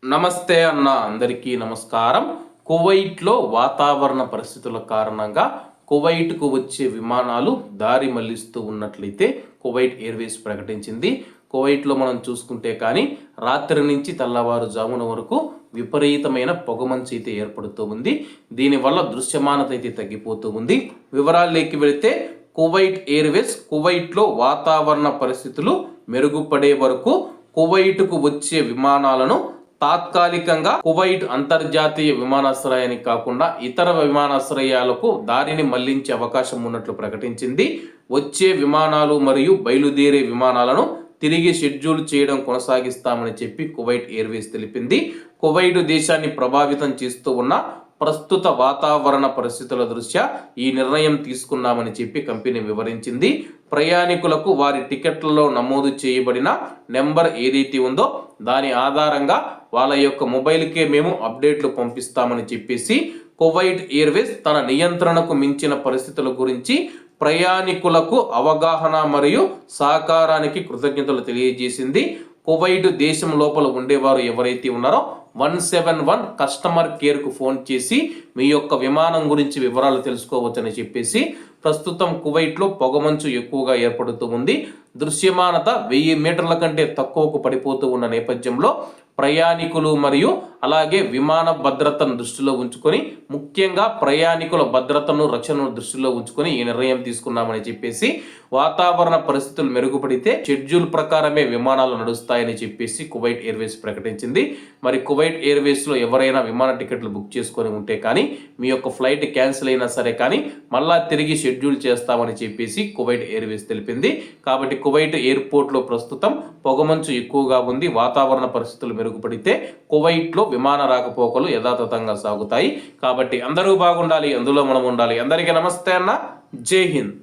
నమస్తే అన్న, అందరికీ నమస్కారం. కువైట్లో వాతావరణ పరిస్థితుల కారణంగా కువైట్కు వచ్చే విమానాలు దారి మళ్లిస్తూ ఉన్నట్లయితే కువైట్ ఎయిర్వేస్ ప్రకటించింది. కువైట్లో మనం చూసుకుంటే కానీ రాత్రి నుంచి తెల్లవారుజామున వరకు విపరీతమైన పొగమంచు అయితే ఏర్పడుతూ ఉంది. దీనివల్ల దృశ్యమానత అయితే తగ్గిపోతూ ఉంది. వివరాల్లోకి వెళితే కువైట్ ఎయిర్వేస్ కువైట్లో వాతావరణ పరిస్థితులు మెరుగుపడే వరకు కువైట్కు వచ్చే విమానాలను తాత్కాలికంగా కువైట్ అంతర్జాతీయ విమానాశ్రయానికి కాకుండా ఇతర విమానాశ్రయాలకు దారిని మళ్లించే అవకాశం ఉన్నట్లు ప్రకటించింది. వచ్చే విమానాలు మరియు బయలుదేరే విమానాలను తిరిగి షెడ్యూల్ చేయడం కొనసాగిస్తామని చెప్పి కువైట్ ఎయిర్వేస్ తెలిపింది. కువైట్ దేశాన్ని ప్రభావితం చేస్తూ ఉన్న ప్రస్తుత వాతావరణ పరిస్థితుల దృష్ట్యా ఈ నిర్ణయం తీసుకున్నామని చెప్పి కంపెనీ వివరించింది. ప్రయాణికులకు వారి టికెట్లలో నమోదు చేయబడిన నెంబర్ ఏదైతే ఉందో దాని ఆధారంగా వాళ్ళ యొక్క మొబైల్కే మేము అప్డేట్లు పంపిస్తామని చెప్పేసి కువైట్ ఎయిర్వేస్ తన నియంత్రణకు మించిన పరిస్థితుల గురించి ప్రయాణికులకు అవగాహన మరియు సహకారానికి కృతజ్ఞతలు తెలియజేసింది. కువైట్ దేశం లోపల ఉండేవారు ఎవరైతే ఉన్నారో 171 కస్టమర్ కేర్కు ఫోన్ చేసి మీ యొక్క విమానం గురించి వివరాలు తెలుసుకోవచ్చని చెప్పేసి ప్రస్తుతం కువైట్లో పొగమంచు ఎక్కువగా ఏర్పడుతూ ఉంది. దృశ్యమానత 1000 మీటర్ల కంటే తక్కువకు పడిపోతూ ఉన్న నేపథ్యంలో ప్రయాణికులు మరియు అలాగే విమాన భద్రతను దృష్టిలో ఉంచుకొని, ముఖ్యంగా ప్రయాణికుల భద్రతను రక్షణను దృష్టిలో ఉంచుకొని ఈ నిర్ణయం తీసుకున్నామని చెప్పేసి వాతావరణ పరిస్థితులు మెరుగుపడితే షెడ్యూల్ ప్రకారమే విమానాలు నడుస్తాయని చెప్పేసి కువైట్ ఎయిర్వేస్ ప్రకటించింది. మరి కువైట్ ఎయిర్వేస్లో ఎవరైనా విమాన టికెట్లు బుక్ చేసుకొని ఉంటే కానీ మీ యొక్క ఫ్లైట్ క్యాన్సిల్ అయినా సరే కానీ మళ్ళా తిరిగి షెడ్యూల్ చేస్తామని చెప్పేసి కువైట్ ఎయిర్వేస్ తెలిపింది. కాబట్టి కువైట్ ఎయిర్పోర్ట్లో ప్రస్తుతం పొగమంచు ఎక్కువగా ఉంది. వాతావరణ పరిస్థితులు మెరుగుపడితే కువైట్లో విమాన రాకపోకలు యథాతథంగా సాగుతాయి. కాబట్టి అందరూ బాగుండాలి, అందులో మనం ఉండాలి. అందరికీ నమస్తే అన్న, జై హింద్.